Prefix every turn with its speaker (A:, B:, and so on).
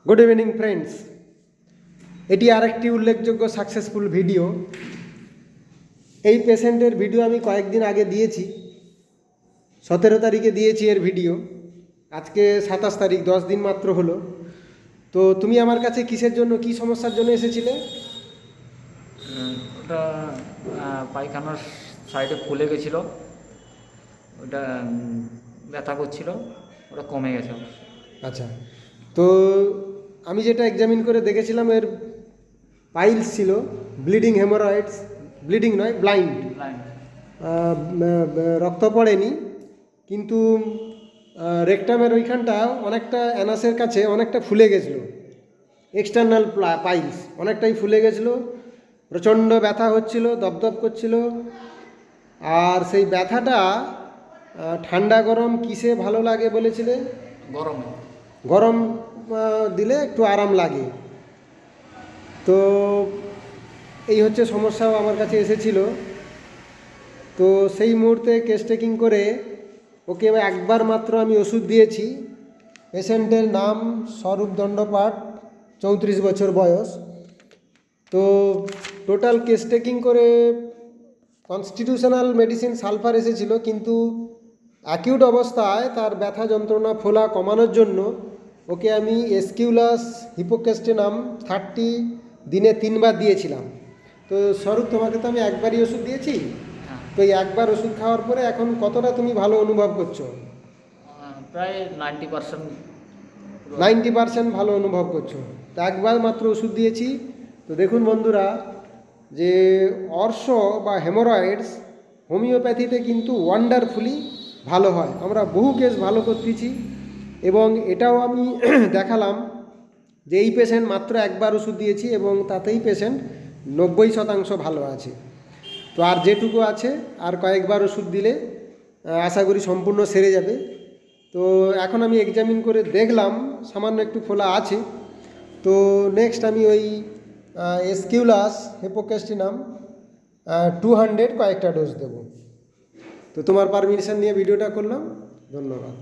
A: Good evening friends, এটি আরেকটি উল্লেখযোগ্য সাকসেসফুল ভিডিও। এই পেশেন্টের ভিডিও আমি কয়েকদিন আগে দিয়েছি, 17 তারিখে দিয়েছি এর ভিডিও। আজকে 27 তারিখ, 10 দিন মাত্র হলো। তো তুমি আমার কাছে কিসের জন্য, কি সমস্যার জন্য এসেছিলে?
B: ওটা পায়খানার সাইডে ফুলে গেছিলো, ওটা ব্যথা করছিল, ওটা কমে গেছে।
A: আচ্ছা, তো আমি যেটা এক্সামিন করে দেখেছিলাম এর পাইলস ছিল, ব্লিডিং হেমোরয়েডস, ব্লিডিং নয় ব্লাইন্ড, রক্ত পড়েনি, কিন্তু রেকটামের ওইখানটা অনেকটা অ্যানাসের কাছে অনেকটা ফুলে গেছিলো। এক্সটার্নাল পাইলস অনেকটাই ফুলে গেছিলো, প্রচণ্ড ব্যথা হচ্ছিল, দপদপ করছিল। আর সেই ব্যথাটা ঠান্ডা গরম কিসে ভালো লাগে বলেছিলে?
B: গরমে।
A: গরম দিলে একটু আরাম লাগে। তো এই হচ্ছে সমস্যাও আমার কাছে এসেছিল। তো সেই মুহূর্তে কেস টেকিং করে ওকে একবার মাত্র আমি ওষুধ দিয়েছি। পেশেন্টের নাম স্বরূপ দণ্ডপাঠ, 34 বছর বয়স। তো টোটাল কেস টেকিং করে কনস্টিটিউশনাল মেডিসিন সালফার এসেছিল, কিন্তু অ্যাকিউট অবস্থায় তার ব্যথা যন্ত্রণা ফোলা কমানোর জন্য ওকে আমি এসকিউলাস হিপোক্যাস্টেনাম 30 দিনে 3 বার দিয়েছিলাম। তো স্বরূপ, তোমাকে তো আমি একবারই ওষুধ দিয়েছি। তো এই একবার ওষুধ খাওয়ার পরে এখন কতটা তুমি ভালো অনুভব করছো?
B: প্রায় 90%।
A: 90% ভালো অনুভব করছো। তো একবার মাত্র ওষুধ দিয়েছি। তো দেখুন বন্ধুরা, যে অর্শ বা হেমোরয়েডস হোমিওপ্যাথিতে কিন্তু ওয়ান্ডারফুলি ভালো হয়। আমরা বহু কেস ভালো করতেছি, এবং এটাও আমি দেখালাম যে এই পেশেন্ট মাত্র একবার ওষুধ দিয়েছি এবং তাতেই পেশেন্ট 90% ভালো আছে। তো আর যেটুকু আছে আর কয়েকবার ওষুধ দিলে আশা করি সম্পূর্ণ সেরে যাবে। তো এখন আমি এক্সামিন করে দেখলাম সামান্য একটু ফোলা আছে। তো নেক্সট আমি ওই এসকিউলাস হিপোক্যাস্টিনাম 200 কয়েকটা ডোজ দেবো। তো তোমার পারমিশন নিয়ে ভিডিওটা করলাম। ধন্যবাদ।